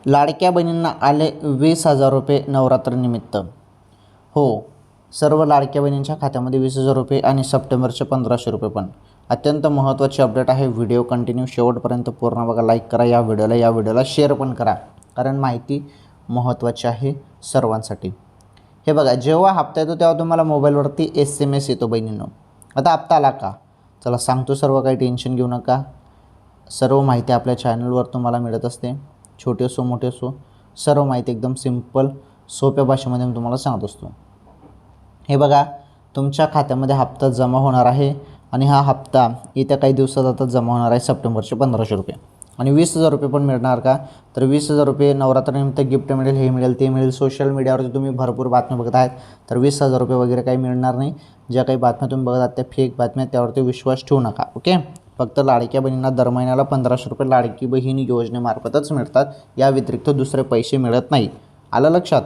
लाडक्या बहिणींना आले 20,000 रुपये नवरात्रनिमित्त. हो, सर्व लाडक्या बहिणींच्या खात्यामध्ये 20,000 रुपये आणि सप्टेंबरचे 1,500 रुपये पण. अत्यंत महत्त्वाची अपडेट आहे. व्हिडिओ कंटिन्यू शेवटपर्यंत पूर्ण बघा. लाईक करा या व्हिडिओला शेअर पण करा, कारण माहिती महत्त्वाची आहे सर्वांसाठी. हे बघा, जेव्हा हप्ता येतो तेव्हा तुम्हाला मोबाईलवरती SMS येतो बहिणींनो. आता हप्ता आला का? चला सांगतो सर्व, काही टेन्शन घेऊ नका. सर्व माहिती आपल्या चॅनलवर तुम्हाला मिळत असते. छोटे असो मोठे असो, सर्व माहिती एकदम सिंपल सोप्या भाषेमध्ये मी तुम्हाला सांगत असतो. हे बघा, तुमच्या खात्यामध्ये हप्ता जमा होणार आहे आणि हा हप्ता येत्या काही दिवसात आता जमा होणार आहे. सप्टेंबरचे 1,500 रुपये आणि 20,000 रुपये पण मिळणार का? तर 20,000 रुपये नवरात्रनिमित्त गिफ्ट मिळेल, हे मिळेल ते मिळेल. सोशल मीडियावरती तुम्ही भरपूर बातम्या बघत आहेत, तर 20,000 रुपये वगैरे काही मिळणार नाही. ज्या काही बातम्या तुम्ही बघत आहात त्या फेक बातम्या, त्यावरती विश्वास ठेवू नका. ओके. फक्त लाडक्या बहिणींना दर महिन्याला 1,500 रुपये लाडकी बहीण योजनेमार्फतच मिळतात. या व्यतिरिक्त दुसरे पैसे मिळत नाही. आलं लक्षात?